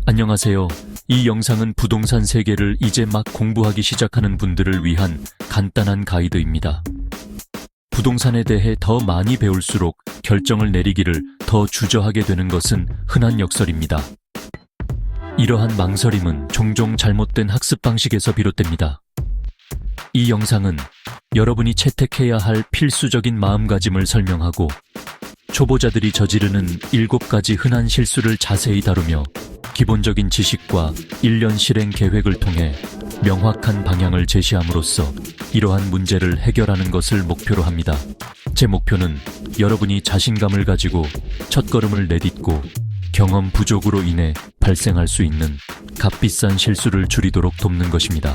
안녕하세요. 이 영상은 부동산 세계를 이제 막 공부하기 시작하는 분들을 위한 간단한 가이드입니다. 부동산에 대해 더 많이 배울수록 결정을 내리기를 더 주저하게 되는 것은 흔한 역설입니다. 이러한 망설임은 종종 잘못된 학습 방식에서 비롯됩니다. 이 영상은 여러분이 채택해야 할 필수적인 마음가짐을 설명하고 초보자들이 저지르는 7가지 흔한 실수를 자세히 다루며 기본적인 지식과 1년 실행 계획을 통해 명확한 방향을 제시함으로써 이러한 문제를 해결하는 것을 목표로 합니다. 제 목표는 여러분이 자신감을 가지고 첫걸음을 내딛고 경험 부족으로 인해 발생할 수 있는 값비싼 실수를 줄이도록 돕는 것입니다.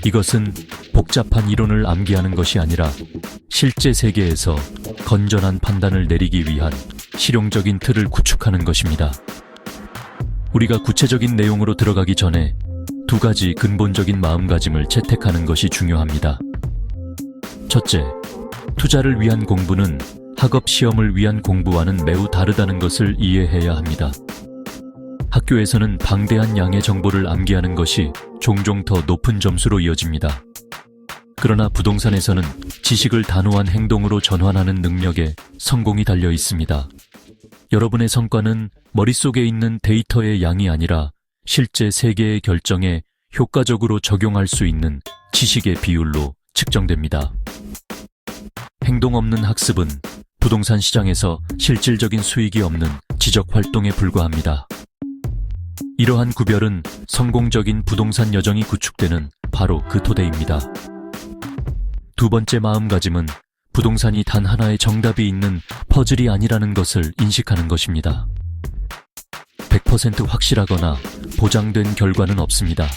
이것은 복잡한 이론을 암기하는 것이 아니라 실제 세계에서 건전한 판단을 내리기 위한 실용적인 틀을 구축하는 것입니다. 우리가 구체적인 내용으로 들어가기 전에 2가지 근본적인 마음가짐을 채택하는 것이 중요합니다. 첫째, 투자를 위한 공부는 학업 시험을 위한 공부와는 매우 다르다는 것을 이해해야 합니다. 학교에서는 방대한 양의 정보를 암기하는 것이 종종 더 높은 점수로 이어집니다. 그러나 부동산에서는 지식을 단호한 행동으로 전환하는 능력에 성공이 달려 있습니다. 여러분의 성과는 머릿속에 있는 데이터의 양이 아니라 실제 세계의 결정에 효과적으로 적용할 수 있는 지식의 비율로 측정됩니다. 행동 없는 학습은 부동산 시장에서 실질적인 수익이 없는 지적 활동에 불과합니다. 이러한 구별은 성공적인 부동산 여정이 구축되는 바로 그 토대입니다. 2번째 마음가짐은 부동산이 단 하나의 정답이 있는 퍼즐이 아니라는 것을 인식하는 것입니다. 100% 확실하거나 보장된 결과는 없습니다.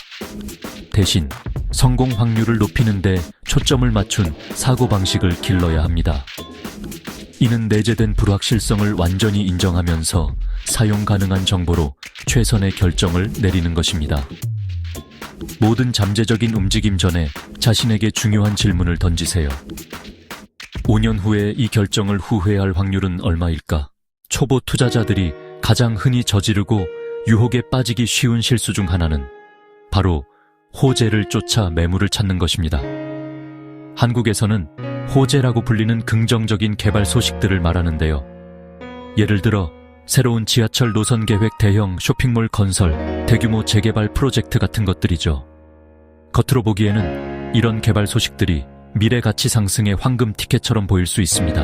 대신 성공 확률을 높이는 데 초점을 맞춘 사고방식을 길러야 합니다. 이는 내재된 불확실성을 완전히 인정하면서 사용 가능한 정보로 최선의 결정을 내리는 것입니다. 모든 잠재적인 움직임 전에 자신에게 중요한 질문을 던지세요. 5년 후에 이 결정을 후회할 확률은 얼마일까? 초보 투자자들이 가장 흔히 저지르고 유혹에 빠지기 쉬운 실수 중 하나는 바로 호재를 쫓아 매물을 찾는 것입니다. 한국에서는 호재라고 불리는 긍정적인 개발 소식들을 말하는데요. 예를 들어 새로운 지하철 노선 계획, 대형 쇼핑몰 건설, 대규모 재개발 프로젝트 같은 것들이죠. 겉으로 보기에는 이런 개발 소식들이 미래 가치 상승의 황금 티켓처럼 보일 수 있습니다.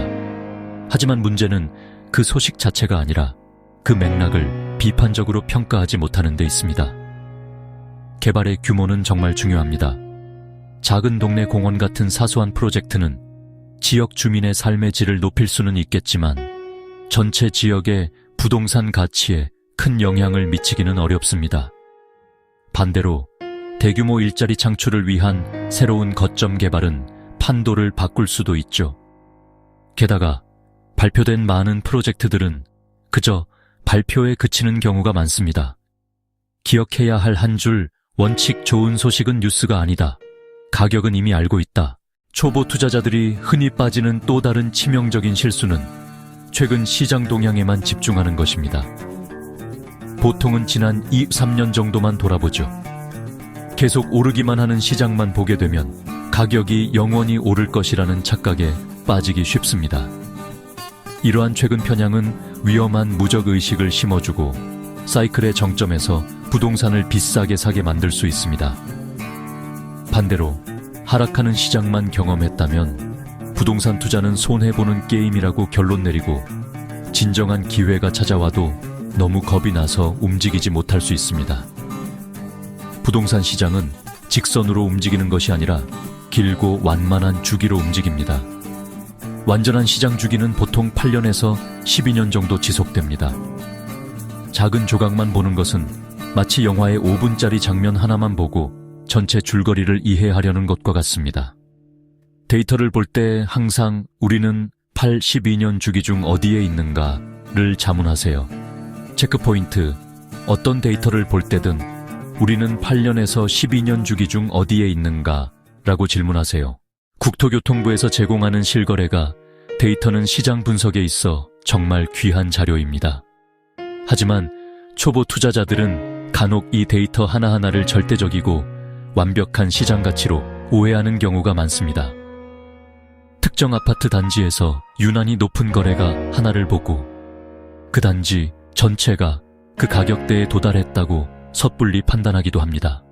하지만 문제는 그 소식 자체가 아니라 그 맥락을 비판적으로 평가하지 못하는 데 있습니다. 개발의 규모는 정말 중요합니다. 작은 동네 공원 같은 사소한 프로젝트는 지역 주민의 삶의 질을 높일 수는 있겠지만 전체 지역의 부동산 가치에 큰 영향을 미치기는 어렵습니다. 반대로 대규모 일자리 창출을 위한 새로운 거점 개발은 판도를 바꿀 수도 있죠. 게다가 발표된 많은 프로젝트들은 그저 발표에 그치는 경우가 많습니다. 기억해야 할 한 줄 원칙: 좋은 소식은 뉴스가 아니다. 가격은 이미 알고 있다. 초보 투자자들이 흔히 빠지는 또 다른 치명적인 실수는 최근 시장 동향에만 집중하는 것입니다. 보통은 지난 2-3년 정도만 돌아보죠. 계속 오르기만 하는 시장만 보게 되면 가격이 영원히 오를 것이라는 착각에 빠지기 쉽습니다. 이러한 최근 편향은 위험한 무적의식을 심어주고 사이클의 정점에서 부동산을 비싸게 사게 만들 수 있습니다. 반대로 하락하는 시장만 경험했다면 부동산 투자는 손해보는 게임이라고 결론 내리고 진정한 기회가 찾아와도 너무 겁이 나서 움직이지 못할 수 있습니다. 부동산 시장은 직선으로 움직이는 것이 아니라 길고 완만한 주기로 움직입니다. 완전한 시장 주기는 보통 8년에서 12년 정도 지속됩니다. 작은 조각만 보는 것은 마치 영화의 5분짜리 장면 하나만 보고 전체 줄거리를 이해하려는 것과 같습니다. 데이터를 볼 때 항상 우리는 8-12년 주기 중 어디에 있는가를 자문하세요. 체크포인트: 어떤 데이터를 볼 때든 우리는 8년에서 12년 주기 중 어디에 있는가 라고 질문하세요. 국토교통부에서 제공하는 실거래가 데이터는 시장 분석에 있어 정말 귀한 자료입니다. 하지만 초보 투자자들은 간혹 이 데이터 하나하나를 절대적이고 완벽한 시장 가치로 오해하는 경우가 많습니다. 특정 아파트 단지에서 유난히 높은 거래가 하나를 보고 그 단지 전체가 그 가격대에 도달했다고 섣불리 판단하기도 합니다.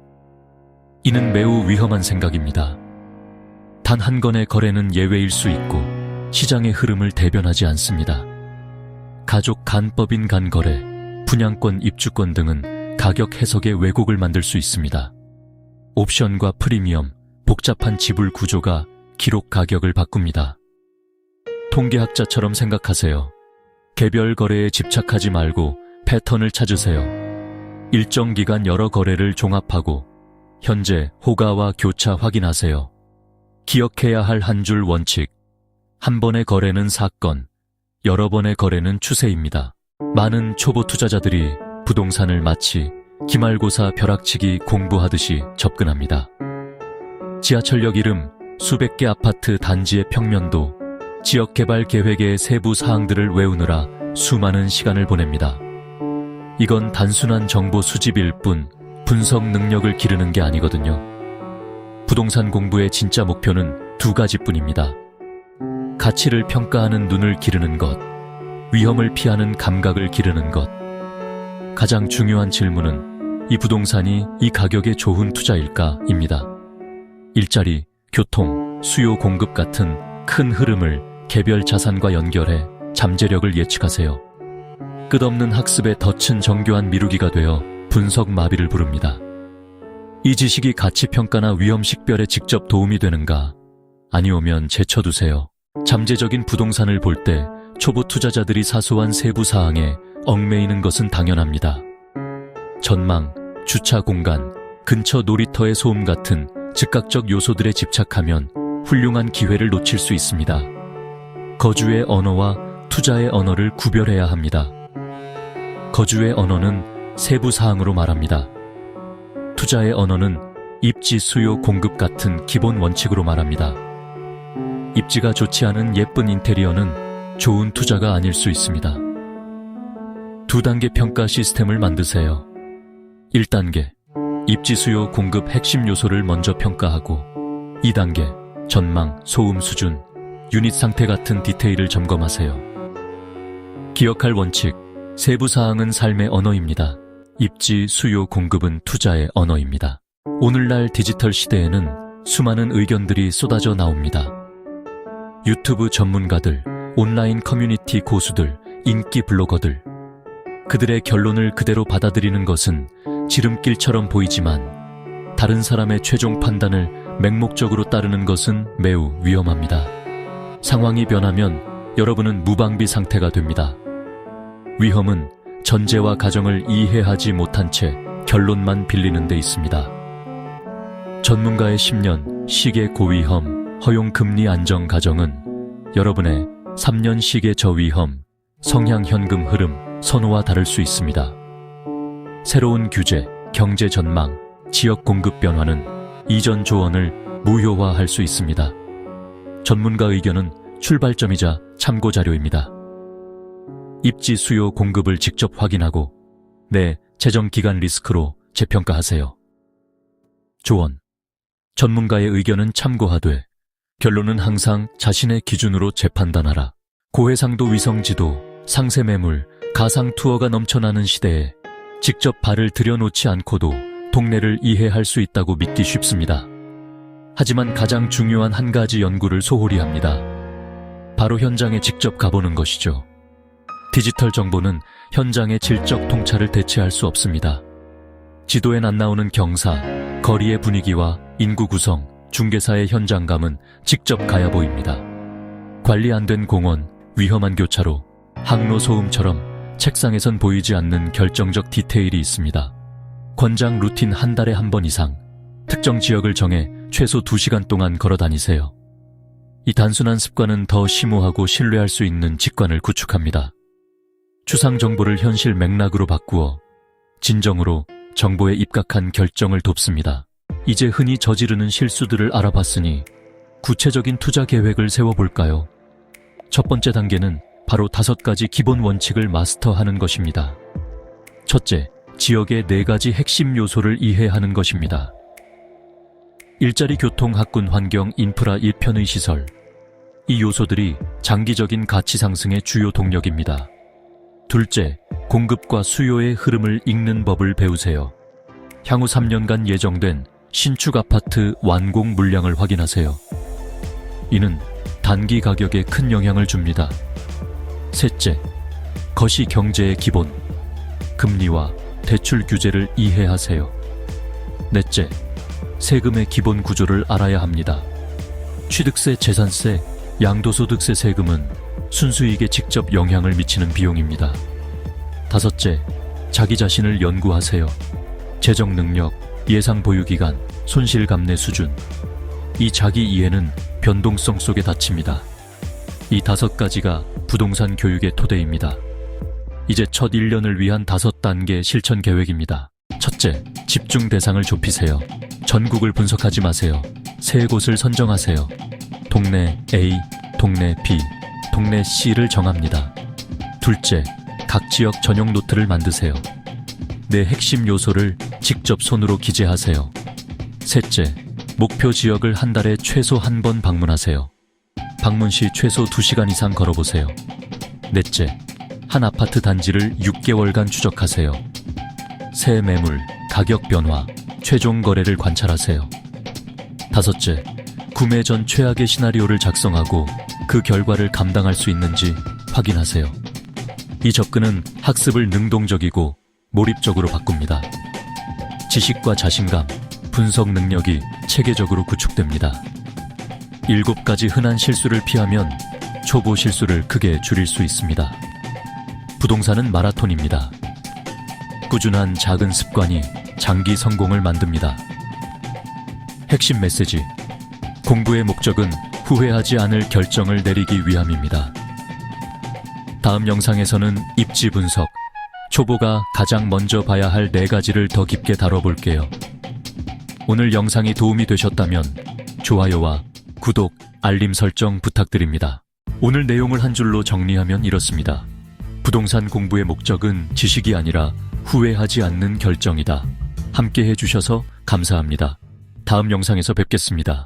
이는 매우 위험한 생각입니다. 단 한 건의 거래는 예외일 수 있고 시장의 흐름을 대변하지 않습니다. 가족 간법인 간거래, 분양권 입주권 등은 가격 해석의 왜곡을 만들 수 있습니다. 옵션과 프리미엄, 복잡한 지불 구조가 기록 가격을 바꿉니다. 통계학자처럼 생각하세요. 개별 거래에 집착하지 말고 패턴을 찾으세요. 일정 기간 여러 거래를 종합하고 현재 호가와 교차 확인하세요. 기억해야 할 한 줄 원칙. 한 번의 거래는 사건, 여러 번의 거래는 추세입니다. 많은 초보 투자자들이 부동산을 마치 기말고사 벼락치기 공부하듯이 접근합니다. 지하철역 이름, 수백 개 아파트 단지의 평면도, 지역개발 계획의 세부 사항들을 외우느라 수많은 시간을 보냅니다. 이건 단순한 정보 수집일 뿐 분석 능력을 기르는 게 아니거든요. 부동산 공부의 진짜 목표는 두 가지뿐입니다. 가치를 평가하는 눈을 기르는 것, 위험을 피하는 감각을 기르는 것. 가장 중요한 질문은 이 부동산이 이 가격에 좋은 투자일까입니다. 일자리, 교통, 수요 공급 같은 큰 흐름을 개별 자산과 연결해 잠재력을 예측하세요. 끝없는 학습에 덫은 정교한 미루기가 되어 분석 마비를 부릅니다. 이 지식이 가치평가나 위험식별에 직접 도움이 되는가? 아니오면 제쳐두세요. 잠재적인 부동산을 볼 때 초보 투자자들이 사소한 세부 사항에 얽매이는 것은 당연합니다. 전망, 주차 공간, 근처 놀이터의 소음 같은 즉각적 요소들에 집착하면 훌륭한 기회를 놓칠 수 있습니다. 거주의 언어와 투자의 언어를 구별해야 합니다. 거주의 언어는 세부 사항으로 말합니다. 투자의 언어는 입지, 수요, 공급 같은 기본 원칙으로 말합니다. 입지가 좋지 않은 예쁜 인테리어는 좋은 투자가 아닐 수 있습니다. 두 단계 평가 시스템을 만드세요. 1단계, 입지, 수요, 공급 핵심 요소를 먼저 평가하고 2단계, 전망, 소음 수준, 유닛 상태 같은 디테일을 점검하세요. 기억할 원칙, 세부 사항은 삶의 언어입니다. 입지, 수요, 공급은 투자의 언어입니다. 오늘날 디지털 시대에는 수많은 의견들이 쏟아져 나옵니다. 유튜브 전문가들, 온라인 커뮤니티 고수들, 인기 블로거들. 그들의 결론을 그대로 받아들이는 것은 지름길처럼 보이지만 다른 사람의 최종 판단을 맹목적으로 따르는 것은 매우 위험합니다. 상황이 변하면 여러분은 무방비 상태가 됩니다. 위험은 전제와 가정을 이해하지 못한 채 결론만 빌리는 데 있습니다. 전문가의 10년 시계 고위험 허용 금리 안정 가정은 여러분의 3년 시계 저위험 성향 현금 흐름 선호와 다를 수 있습니다. 새로운 규제, 경제 전망, 지역 공급 변화는 이전 조언을 무효화할 수 있습니다. 전문가 의견은 출발점이자 참고 자료입니다. 입지, 수요, 공급을 직접 확인하고 내 재정 기간 리스크로 재평가하세요. 조언. 전문가의 의견은 참고하되 결론은 항상 자신의 기준으로 재판단하라. 고해상도 위성지도, 상세매물, 가상 투어가 넘쳐나는 시대에 직접 발을 들여놓지 않고도 동네를 이해할 수 있다고 믿기 쉽습니다. 하지만 가장 중요한 한 가지 연구를 소홀히 합니다. 바로 현장에 직접 가보는 것이죠. 디지털 정보는 현장의 질적 통찰을 대체할 수 없습니다. 지도엔 안 나오는 경사, 거리의 분위기와 인구 구성, 중개사의 현장감은 직접 가야 보입니다. 관리 안 된 공원, 위험한 교차로, 항로 소음처럼 책상에선 보이지 않는 결정적 디테일이 있습니다. 권장 루틴 한 달에 한 번 이상, 특정 지역을 정해 최소 2시간 동안 걸어 다니세요. 이 단순한 습관은 더 심오하고 신뢰할 수 있는 직관을 구축합니다. 추상 정보를 현실 맥락으로 바꾸어 진정으로 정보에 입각한 결정을 돕습니다. 이제 흔히 저지르는 실수들을 알아봤으니 구체적인 투자 계획을 세워볼까요? 첫 번째 단계는 바로 5가지 기본 원칙을 마스터하는 것입니다. 첫째, 지역의 4가지 핵심 요소를 이해하는 것입니다. 일자리, 교통, 학군, 환경, 인프라, 일편의 시설. 이 요소들이 장기적인 가치 상승의 주요 동력입니다. 둘째, 공급과 수요의 흐름을 읽는 법을 배우세요. 향후 3년간 예정된 신축 아파트 완공 물량을 확인하세요. 이는 단기 가격에 큰 영향을 줍니다. 셋째, 거시 경제의 기본, 금리와 대출 규제를 이해하세요. 넷째, 세금의 기본 구조를 알아야 합니다. 취득세, 재산세, 양도소득세 세금은 순수이익에 직접 영향을 미치는 비용입니다. 다섯째, 자기 자신을 연구하세요. 재정 능력, 예상 보유기간, 손실 감내 수준. 이 자기 이해는 변동성 속에 닫힙니다. 이 5가지가 부동산 교육의 토대입니다. 이제 첫 1년을 위한 5단계 실천 계획입니다. 첫째, 집중 대상을 좁히세요. 전국을 분석하지 마세요. 3곳을 선정하세요. 동네 A, 동네 B, 동네 C를 정합니다. 둘째, 각 지역 전용 노트를 만드세요. 내 핵심 요소를 직접 손으로 기재하세요. 셋째, 목표 지역을 한 달에 최소 1번 방문하세요. 방문 시 최소 2시간 이상 걸어보세요. 넷째, 한 아파트 단지를 6개월간 추적하세요. 새 매물, 가격 변화, 최종 거래를 관찰하세요. 다섯째, 구매 전 최악의 시나리오를 작성하고 그 결과를 감당할 수 있는지 확인하세요. 이 접근은 학습을 능동적이고 몰입적으로 바꿉니다. 지식과 자신감, 분석 능력이 체계적으로 구축됩니다. 7가지 흔한 실수를 피하면 초보 실수를 크게 줄일 수 있습니다. 부동산은 마라톤입니다. 꾸준한 작은 습관이 장기 성공을 만듭니다. 핵심 메시지: 공부의 목적은 후회하지 않을 결정을 내리기 위함입니다. 다음 영상에서는 입지 분석, 초보가 가장 먼저 봐야 할 4가지를 더 깊게 다뤄볼게요. 오늘 영상이 도움이 되셨다면 좋아요와 구독, 알림 설정 부탁드립니다. 오늘 내용을 한 줄로 정리하면 이렇습니다. 부동산 공부의 목적은 지식이 아니라 후회하지 않는 결정이다. 함께 해주셔서 감사합니다. 다음 영상에서 뵙겠습니다.